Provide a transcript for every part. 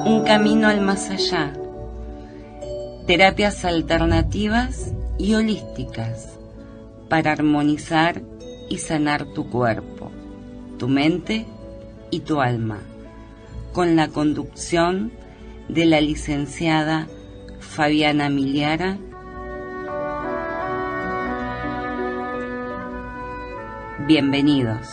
Un camino al más allá. Terapias alternativas y holísticas para armonizar y sanar tu cuerpo, tu mente y tu alma, con la conducción de la licenciada Fabiana Miliara. Bienvenidos.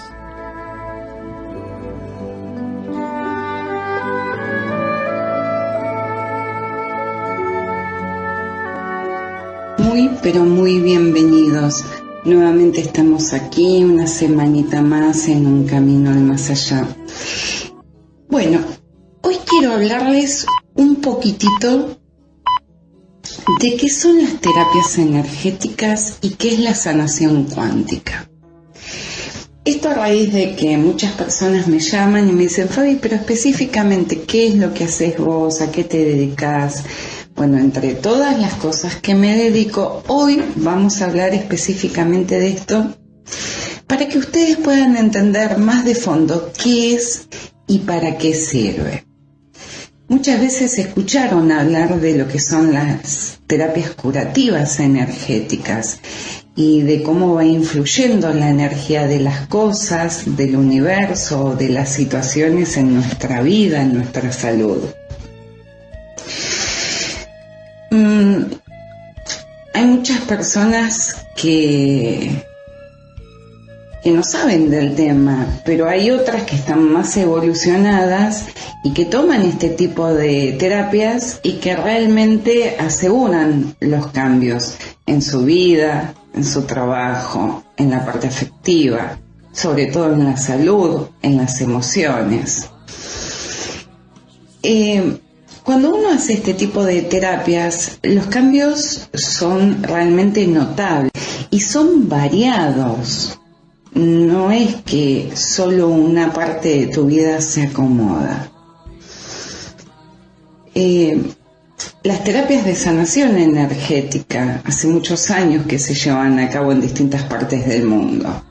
Muy, pero muy bienvenidos. Nuevamente estamos aquí una semanita más en un camino al más allá. Bueno, hoy quiero hablarles un poquitito de qué son las terapias energéticas y qué es la sanación cuántica. Esto a raíz de que muchas personas me llaman y me dicen: Fabi, pero específicamente, ¿qué es lo que haces vos? ¿A qué te dedicas? Bueno, entre todas las cosas que me dedico, hoy vamos a hablar específicamente de esto para que ustedes puedan entender más de fondo qué es y para qué sirve. Muchas veces escucharon hablar de lo que son las terapias curativas energéticas y de cómo va influyendo la energía de las cosas, del universo, de las situaciones en nuestra vida, en nuestra salud. Hay muchas personas que no saben del tema, pero hay otras que están más evolucionadas y que toman este tipo de terapias y que realmente aseguran los cambios en su vida, en su trabajo, en la parte afectiva, sobre todo en la salud, en las emociones. Cuando uno hace este tipo de terapias, los cambios son realmente notables y son variados. No es que solo una parte de tu vida se acomoda. Las terapias de sanación energética hace muchos años que se llevan a cabo en distintas partes del mundo.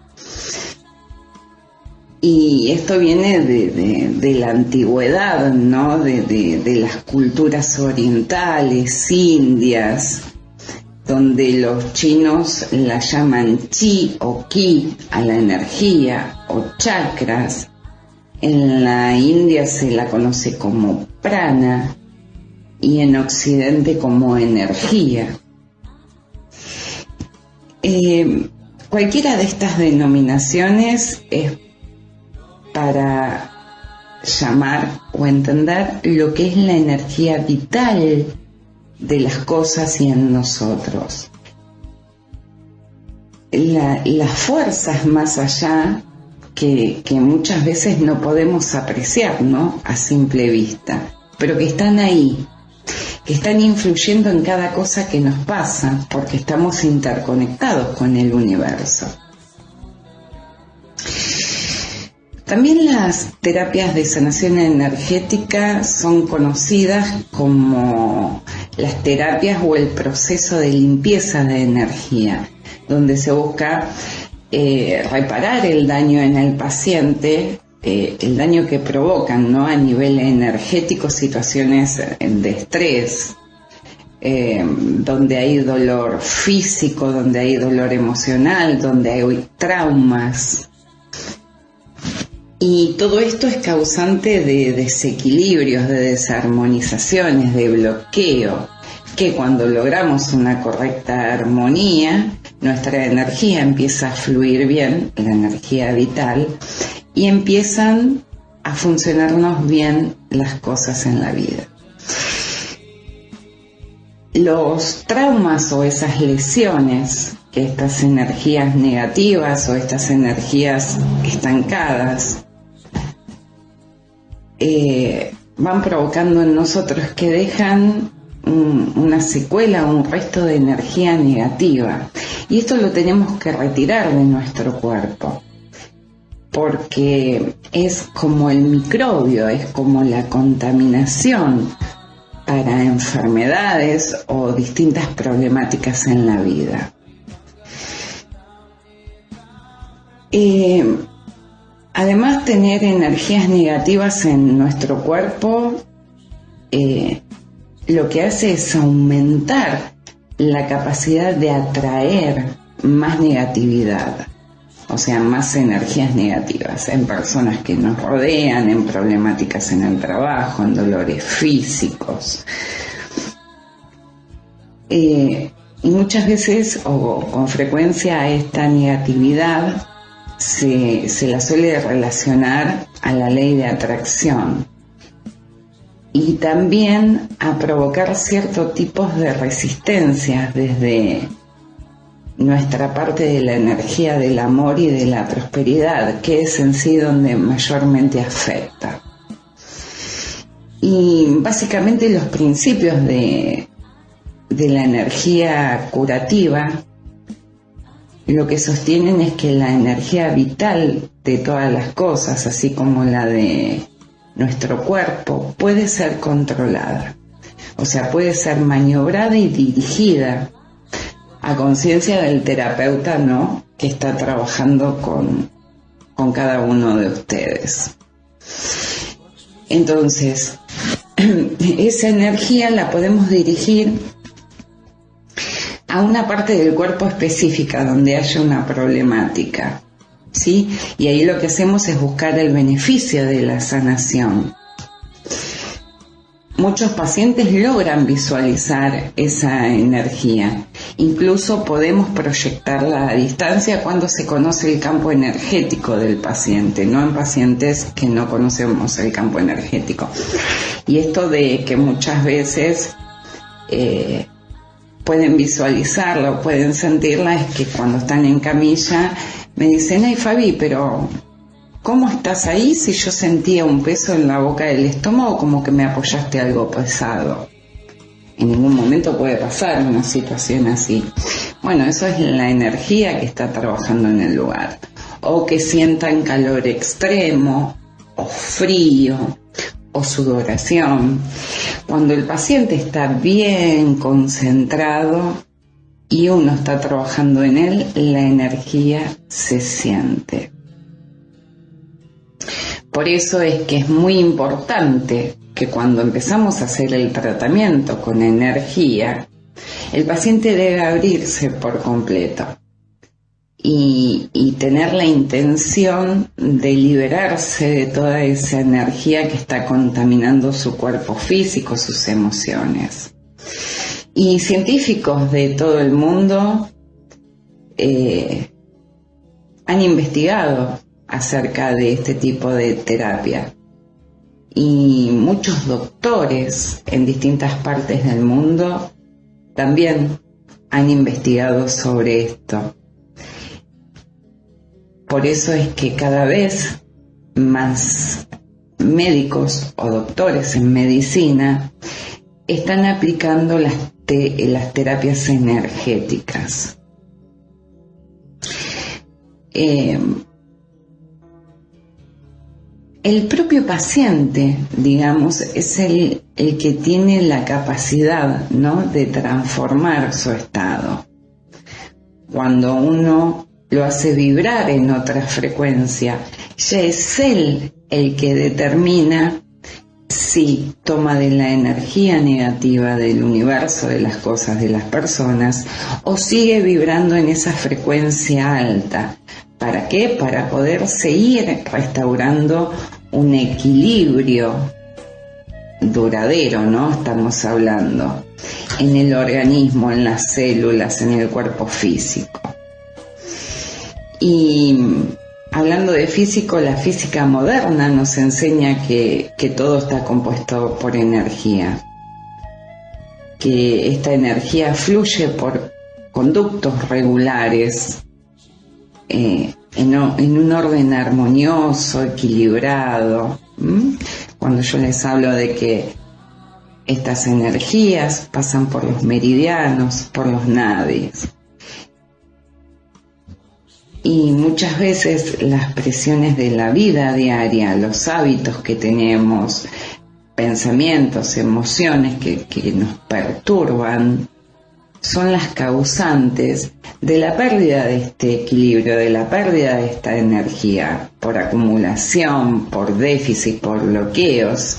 Y esto viene de la antigüedad, ¿no? De las culturas orientales, indias, donde los chinos la llaman chi o ki a la energía, o chakras. En la India se la conoce como prana y en Occidente como energía. Cualquiera de estas denominaciones es para llamar o entender lo que es la energía vital de las cosas y en nosotros. Las fuerzas más allá que muchas veces no podemos apreciar, ¿no? A simple vista, pero que están ahí, que están influyendo en cada cosa que nos pasa, porque estamos interconectados con el universo. También las terapias de sanación energética son conocidas como las terapias o el proceso de limpieza de energía, donde se busca reparar el daño en el paciente, el daño que provocan, ¿no? A nivel energético, situaciones de estrés, donde hay dolor físico, donde hay dolor emocional, donde hay traumas. Y todo esto es causante de desequilibrios, de desarmonizaciones, de bloqueo, que cuando logramos una correcta armonía, nuestra energía empieza a fluir bien, la energía vital, y empiezan a funcionarnos bien las cosas en la vida. Los traumas o esas lesiones, que estas energías negativas o estas energías estancadas van provocando en nosotros, que dejan una secuela, un resto de energía negativa, y esto lo tenemos que retirar de nuestro cuerpo, porque es como el microbio, es como la contaminación para enfermedades o distintas problemáticas en la vida. Además, tener energías negativas en nuestro cuerpo lo que hace es aumentar la capacidad de atraer más negatividad, o sea, más energías negativas en personas que nos rodean, en problemáticas en el trabajo, en dolores físicos. Y muchas veces o con frecuencia a esta negatividad se la suele relacionar a la ley de atracción y también a provocar ciertos tipos de resistencias desde nuestra parte de la energía del amor y de la prosperidad, que es en sí donde mayormente afecta. Y básicamente los principios de la energía curativa lo que sostienen es que la energía vital de todas las cosas, así como la de nuestro cuerpo, puede ser controlada. O sea, puede ser maniobrada y dirigida a conciencia del terapeuta, ¿no?, que está trabajando con cada uno de ustedes. Entonces, esa energía la podemos dirigir a una parte del cuerpo específica donde haya una problemática, ¿sí? Y ahí lo que hacemos es buscar el beneficio de la sanación. Muchos pacientes logran visualizar esa energía. Incluso podemos proyectarla a distancia cuando se conoce el campo energético del paciente, no en pacientes que no conocemos el campo energético. Y esto de que muchas veces pueden visualizarlo, pueden sentirla, es que cuando están en camilla me dicen: ay, Fabi, pero ¿cómo estás ahí si yo sentía un peso en la boca del estómago, como que me apoyaste algo pesado? En ningún momento puede pasar una situación así. Bueno, eso es la energía que está trabajando en el lugar. O que sientan calor extremo, o frío, o sudoración. Cuando el paciente está bien concentrado y uno está trabajando en él, la energía se siente. Por eso es que es muy importante que cuando empezamos a hacer el tratamiento con energía, el paciente debe abrirse por completo y tener la intención de liberarse de toda esa energía que está contaminando su cuerpo físico, sus emociones. Y científicos de todo el mundo han investigado acerca de este tipo de terapia. Y muchos doctores en distintas partes del mundo también han investigado sobre esto. Por eso es que cada vez más médicos o doctores en medicina están aplicando las terapias energéticas. El propio paciente, digamos, es el que tiene la capacidad, ¿no?, de transformar su estado. Cuando uno lo hace vibrar en otra frecuencia, ya es él el que determina si toma de la energía negativa del universo, de las cosas, de las personas, o sigue vibrando en esa frecuencia alta. ¿Para qué? Para poder seguir restaurando un equilibrio duradero, ¿no? Estamos hablando en el organismo, en las células, en el cuerpo físico. Y hablando de físico, la física moderna nos enseña que todo está compuesto por energía, que esta energía fluye por conductos regulares, en un orden armonioso, equilibrado. Cuando yo les hablo de que estas energías pasan por los meridianos, por los nadis. Y muchas veces las presiones de la vida diaria, los hábitos que tenemos, pensamientos, emociones que nos perturban, son las causantes de la pérdida de este equilibrio, de la pérdida de esta energía, por acumulación, por déficit, por bloqueos.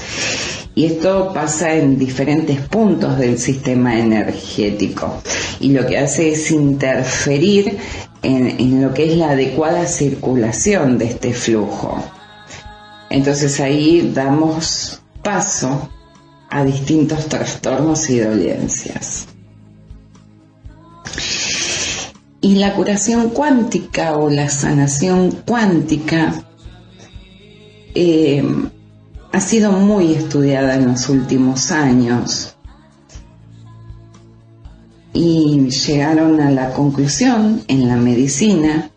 Y esto pasa en diferentes puntos del sistema energético. Y lo que hace es interferir en lo que es la adecuada circulación de este flujo. Entonces ahí damos paso a distintos trastornos y dolencias. Y la curación cuántica o la sanación cuántica ha sido muy estudiada en los últimos años y llegaron a la conclusión en la medicina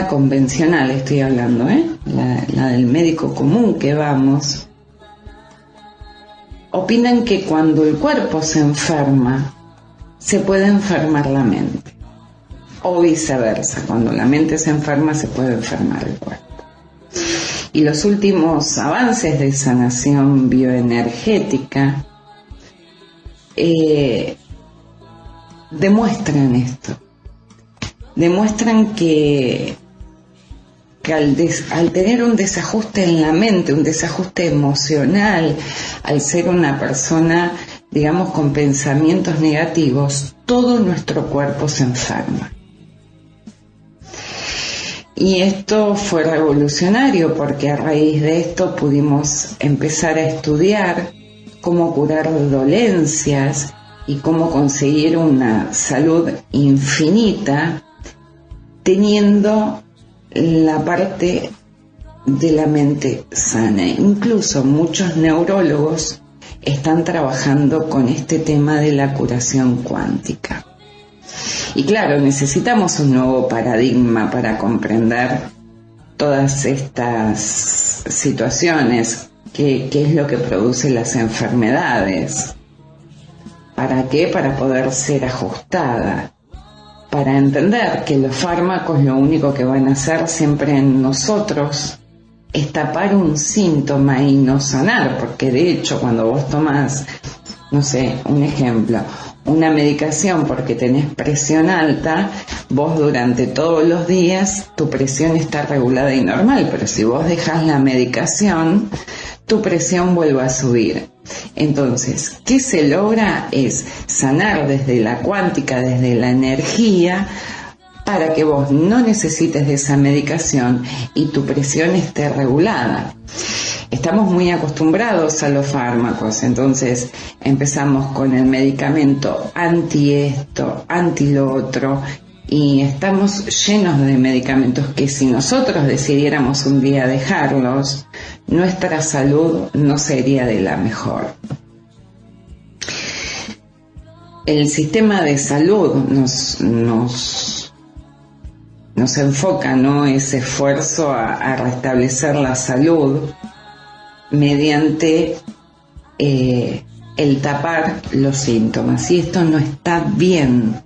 convencional estoy hablando, la del médico común que vamos, opinan que cuando el cuerpo se enferma, se puede enfermar la mente, o viceversa, cuando la mente se enferma, se puede enfermar el cuerpo. Y los últimos avances de sanación bioenergética demuestran esto. Demuestran que al tener un desajuste en la mente, un desajuste emocional, al ser una persona, digamos, con pensamientos negativos, todo nuestro cuerpo se enferma. Y esto fue revolucionario porque a raíz de esto pudimos empezar a estudiar cómo curar dolencias y cómo conseguir una salud infinita teniendo la parte de la mente sana. Incluso muchos neurólogos están trabajando con este tema de la curación cuántica. Y claro, necesitamos un nuevo paradigma para comprender todas estas situaciones, qué es lo que produce las enfermedades. ¿Para qué? Para poder ser ajustada, para entender que los fármacos lo único que van a hacer siempre en nosotros es tapar un síntoma y no sanar, porque de hecho cuando vos tomás, no sé, un ejemplo, una medicación porque tenés presión alta, vos durante todos los días tu presión está regulada y normal, pero si vos dejás la medicación, tu presión vuelve a subir. Entonces, ¿qué se logra? Es sanar desde la cuántica, desde la energía, para que vos no necesites de esa medicación y tu presión esté regulada. Estamos muy acostumbrados a los fármacos, entonces empezamos con el medicamento anti esto, anti lo otro, y estamos llenos de medicamentos que si nosotros decidiéramos un día dejarlos, nuestra salud no sería de la mejor. El sistema de salud nos enfoca, ¿no?, ese esfuerzo a restablecer la salud mediante el tapar los síntomas, y esto no está bien.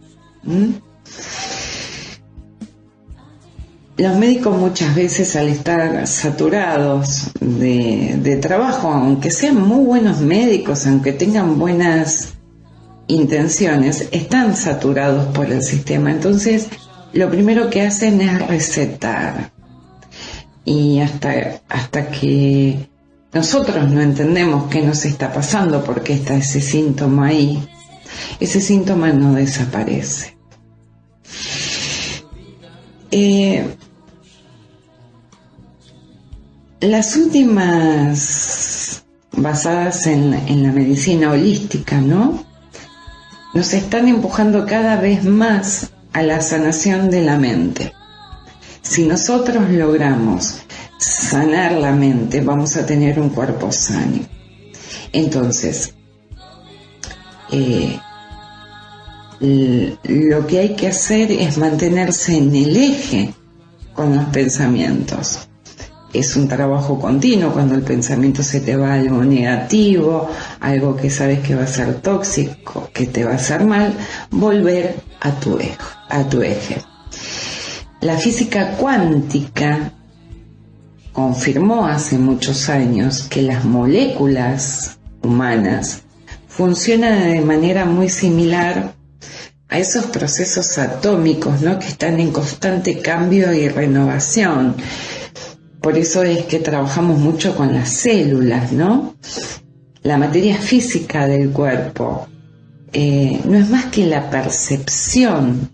Los médicos muchas veces, al estar saturados de trabajo, aunque sean muy buenos médicos, aunque tengan buenas intenciones, están saturados por el sistema. Entonces, lo primero que hacen es recetar. Y hasta que nosotros no entendemos qué nos está pasando, por qué está ese síntoma ahí, ese síntoma no desaparece. Las últimas, basadas en la medicina holística, ¿no?, nos están empujando cada vez más a la sanación de la mente. Si nosotros logramos sanar la mente, vamos a tener un cuerpo sano. Entonces, lo que hay que hacer es mantenerse en el eje con los pensamientos. Es un trabajo continuo. Cuando el pensamiento se te va a algo negativo, algo que sabes que va a ser tóxico, que te va a hacer mal, volver a tu eje. La física cuántica confirmó hace muchos años que las moléculas humanas funcionan de manera muy similar a esos procesos atómicos, ¿no?, que están en constante cambio y renovación. Por eso es que trabajamos mucho con las células, ¿no? La materia física del cuerpo no es más que la percepción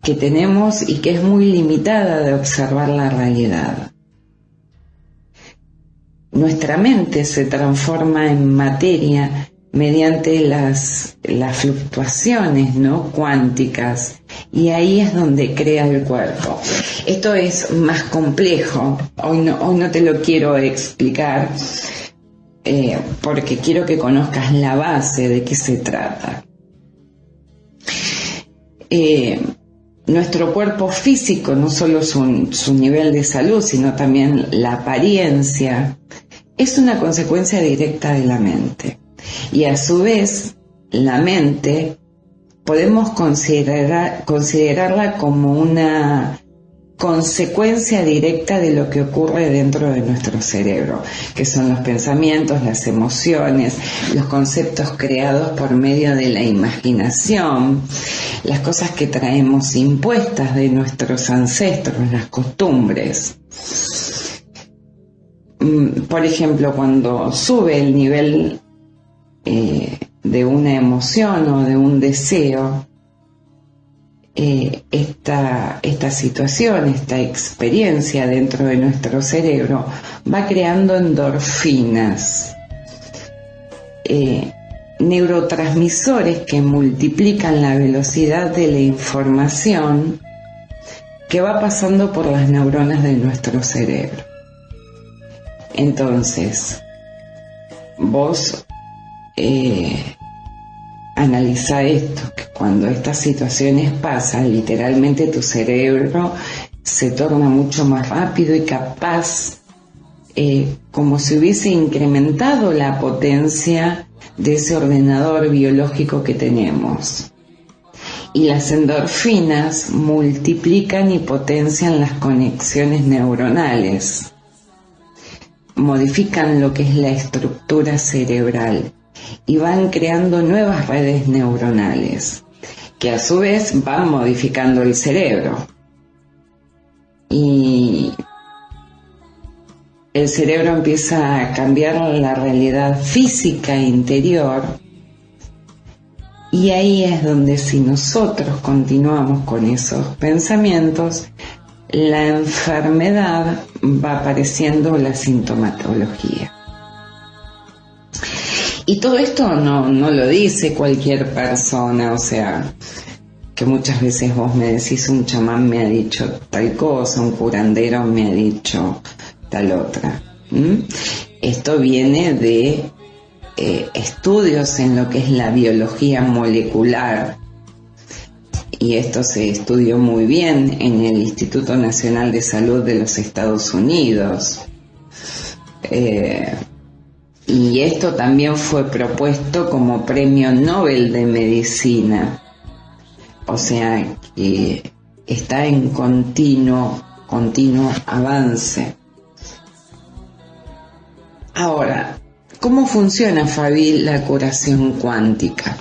que tenemos y que es muy limitada de observar la realidad. Nuestra mente se transforma en materia mediante las fluctuaciones, ¿no?, cuánticas, y ahí es donde crea el cuerpo. Esto es más complejo, hoy no te lo quiero explicar, porque quiero que conozcas la base de qué se trata. Nuestro cuerpo físico, no solo su nivel de salud, sino también la apariencia, es una consecuencia directa de la mente. Y a su vez, la mente podemos considerarla como una consecuencia directa de lo que ocurre dentro de nuestro cerebro, que son los pensamientos, las emociones, los conceptos creados por medio de la imaginación, las cosas que traemos impuestas de nuestros ancestros, las costumbres. Por ejemplo, cuando sube el nivel de una emoción o de un deseo, esta situación, esta experiencia dentro de nuestro cerebro va creando endorfinas, neurotransmisores que multiplican la velocidad de la información que va pasando por las neuronas de nuestro cerebro. Entonces, vos analiza esto, que cuando estas situaciones pasan, literalmente tu cerebro se torna mucho más rápido y capaz, como si hubiese incrementado la potencia de ese ordenador biológico que tenemos. Y las endorfinas multiplican y potencian las conexiones neuronales, modifican lo que es la estructura cerebral y van creando nuevas redes neuronales que a su vez van modificando el cerebro, y el cerebro empieza a cambiar la realidad física interior, y ahí es donde, si nosotros continuamos con esos pensamientos, la enfermedad va apareciendo, la sintomatología. Y todo esto no lo dice cualquier persona, o sea, que muchas veces vos me decís, un chamán me ha dicho tal cosa, un curandero me ha dicho tal otra. Esto viene de estudios en lo que es la biología molecular, y esto se estudió muy bien en el Instituto Nacional de Salud de los Estados Unidos. Y esto también fue propuesto como Premio Nobel de Medicina. O sea, que está en continuo avance. Ahora, ¿cómo funciona, Fabi, la curación cuántica?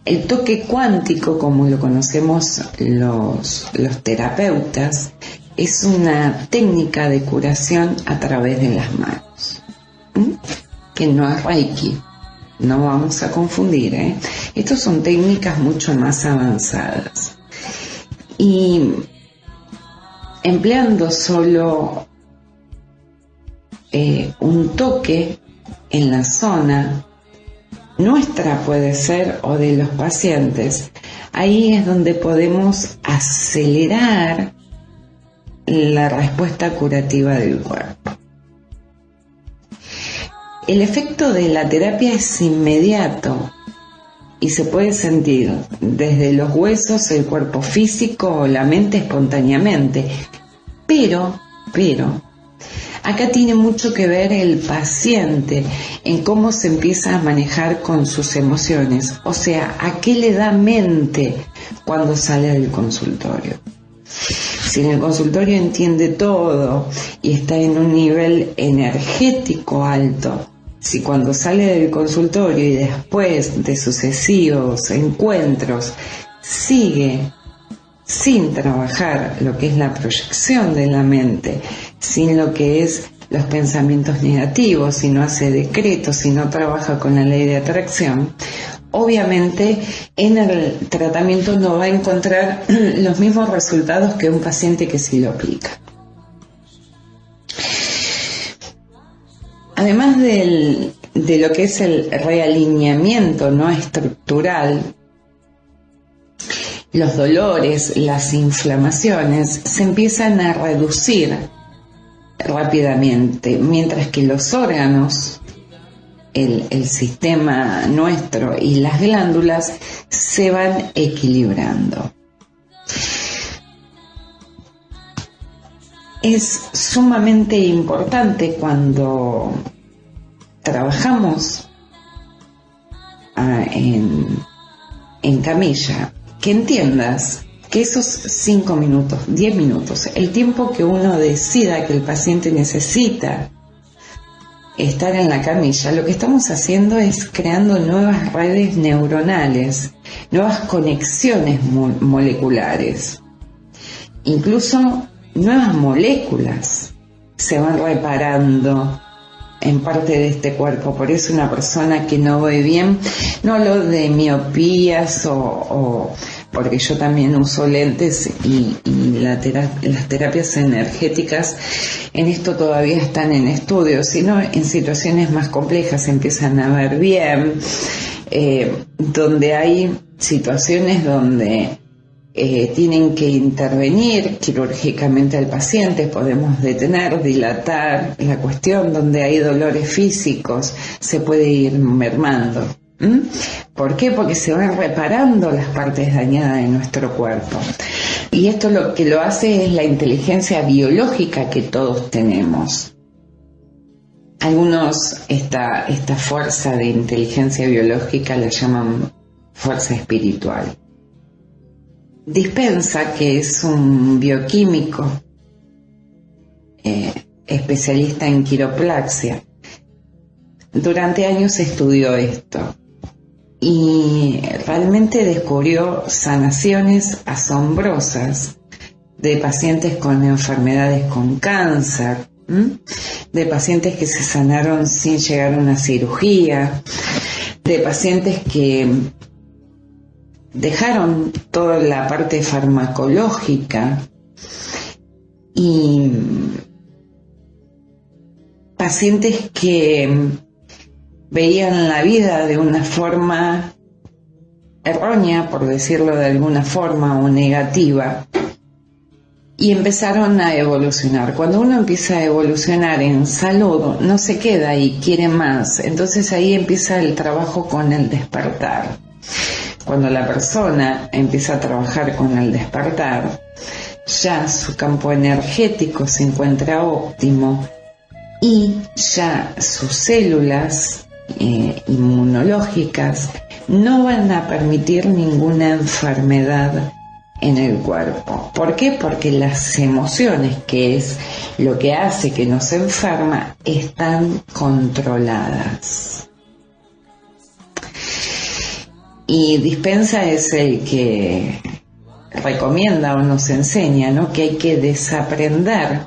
El toque cuántico, como lo conocemos los terapeutas, es una técnica de curación a través de las manos, que no es Reiki, no vamos a confundir, Estas son técnicas mucho más avanzadas. Y empleando solo un toque en la zona nuestra, puede ser, o de los pacientes, ahí es donde podemos acelerar la respuesta curativa del cuerpo. El efecto de la terapia es inmediato y se puede sentir desde los huesos, el cuerpo físico o la mente espontáneamente, pero acá tiene mucho que ver el paciente en cómo se empieza a manejar con sus emociones, o sea, a qué le da mente cuando sale del consultorio. Si en el consultorio entiende todo y está en un nivel energético alto, si cuando sale del consultorio y después de sucesivos encuentros sigue sin trabajar lo que es la proyección de la mente, sin lo que es los pensamientos negativos, si no hace decretos, si no trabaja con la ley de atracción, obviamente en el tratamiento no va a encontrar los mismos resultados que un paciente que sí lo aplica. Además de lo que es el realineamiento no estructural, los dolores, las inflamaciones se empiezan a reducir rápidamente, mientras que los órganos, el sistema nuestro y las glándulas se van equilibrando. Es sumamente importante cuando trabajamos en camilla que entiendas que esos 5 minutos, 10 minutos, el tiempo que uno decida que el paciente necesita estar en la camilla, lo que estamos haciendo es creando nuevas redes neuronales, nuevas conexiones moleculares, incluso nuevas moléculas se van reparando en parte de este cuerpo. Por eso una persona que no ve bien, no hablo de miopías o porque yo también uso lentes y las terapias energéticas en esto todavía están en estudio, sino en situaciones más complejas empiezan a ver bien, donde hay situaciones donde tienen que intervenir quirúrgicamente al paciente, podemos detener, dilatar la cuestión, donde hay dolores físicos, se puede ir mermando. ¿Por qué? Porque se van reparando las partes dañadas de nuestro cuerpo. Y esto lo que lo hace es la inteligencia biológica que todos tenemos. Algunos esta fuerza de inteligencia biológica la llaman fuerza espiritual. Dispensa, que es un bioquímico especialista en quiropraxia, durante años estudió esto y realmente descubrió sanaciones asombrosas de pacientes con enfermedades con cáncer, de pacientes que se sanaron sin llegar a una cirugía, de pacientes que dejaron toda la parte farmacológica y pacientes que veían la vida de una forma errónea, por decirlo de alguna forma, o negativa, y empezaron a evolucionar. Cuando uno empieza a evolucionar en salud, no se queda y quiere más. Entonces ahí empieza el trabajo con el despertar. Cuando la persona empieza a trabajar con el despertar, ya su campo energético se encuentra óptimo y ya sus células inmunológicas no van a permitir ninguna enfermedad en el cuerpo. ¿Por qué? Porque las emociones, que es lo que hace que nos enferma, están controladas. Y Dispensa es el que recomienda o nos enseña, ¿no?, que hay que desaprender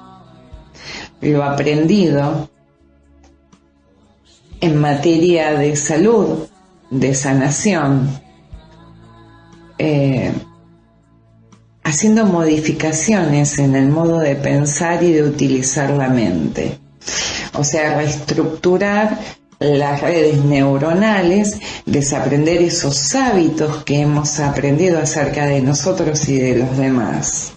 lo aprendido en materia de salud, de sanación, haciendo modificaciones en el modo de pensar y de utilizar la mente. O sea, reestructurar las redes neuronales, desaprender esos hábitos que hemos aprendido acerca de nosotros y de los demás.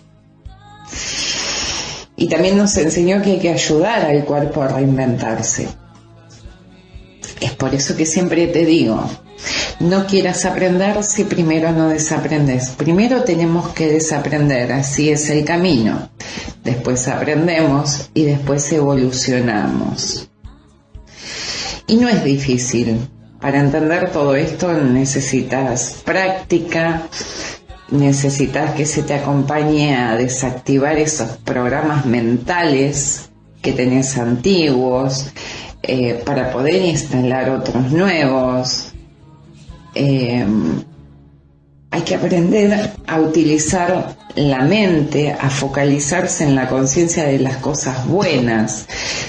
Y también nos enseñó que hay que ayudar al cuerpo a reinventarse. Es por eso que siempre te digo, no quieras aprender si primero no desaprendes. Primero tenemos que desaprender, así es el camino. Después aprendemos y después evolucionamos. Y no es difícil. Para entender todo esto necesitas práctica, necesitas que se te acompañe a desactivar esos programas mentales que tenés antiguos, para poder instalar otros nuevos, hay que aprender a utilizar la mente, a focalizarse en la conciencia de las cosas buenas,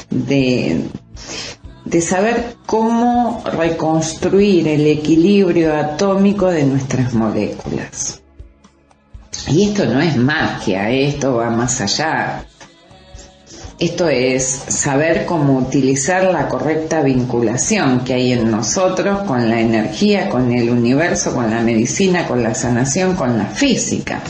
de saber cómo reconstruir el equilibrio atómico de nuestras moléculas. Y esto no es magia, esto va más allá. Esto es saber cómo utilizar la correcta vinculación que hay en nosotros con la energía, con el universo, con la medicina, con la sanación, con la física.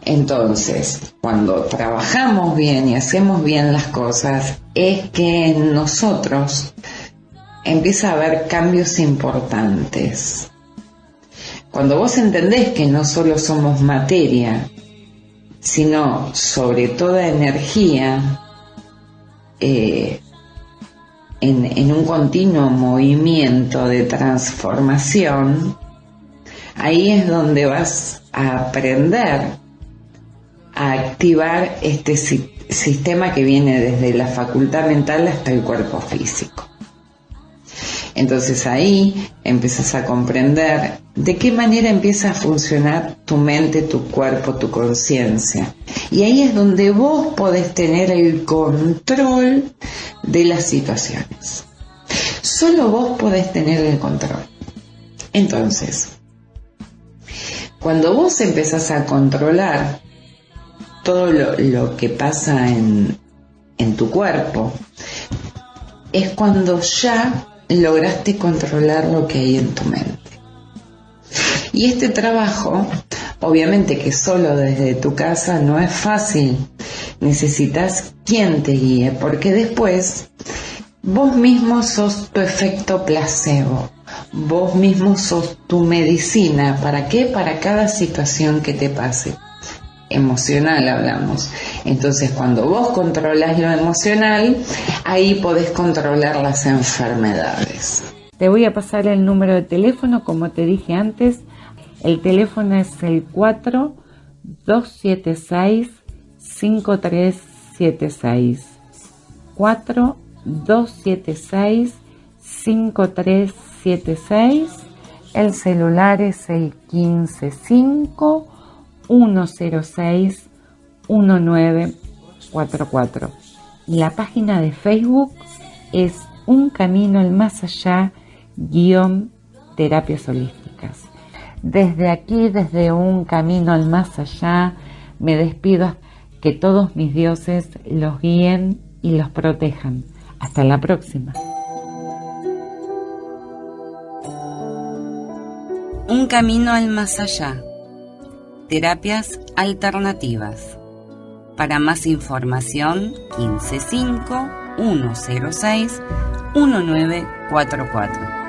Entonces, cuando trabajamos bien y hacemos bien las cosas, es que en nosotros empieza a haber cambios importantes. Cuando vos entendés que no solo somos materia, sino sobre toda energía, en un continuo movimiento de transformación, ahí es donde vas a aprender a activar este sistema que viene desde la facultad mental hasta el cuerpo físico. Entonces ahí empiezas a comprender de qué manera empieza a funcionar tu mente, tu cuerpo, tu conciencia. Y ahí es donde vos podés tener el control de las situaciones. Solo vos podés tener el control. Entonces, cuando vos empezás a controlar todo lo que pasa en tu cuerpo, es cuando ya lograste controlar lo que hay en tu mente. Y este trabajo, obviamente que solo desde tu casa no es fácil. Necesitas quien te guíe, porque después vos mismo sos tu efecto placebo. Vos mismo sos tu medicina. ¿Para qué? Para cada situación que te pase. Emocional hablamos. Entonces, cuando vos controlas lo emocional, ahí podés controlar las enfermedades. Te voy a pasar el número de teléfono, como te dije antes. El teléfono es el 4-276-5376. 4-276-5376. El celular es el 155-106-1944. La página de Facebook es Un Camino al Más Allá _terapias holísticas. Desde aquí, desde Un Camino al Más Allá, me despido. Que todos mis dioses los guíen y los protejan. Hasta la próxima. Un Camino al Más Allá. Terapias alternativas. Para más información, 155-106-1944.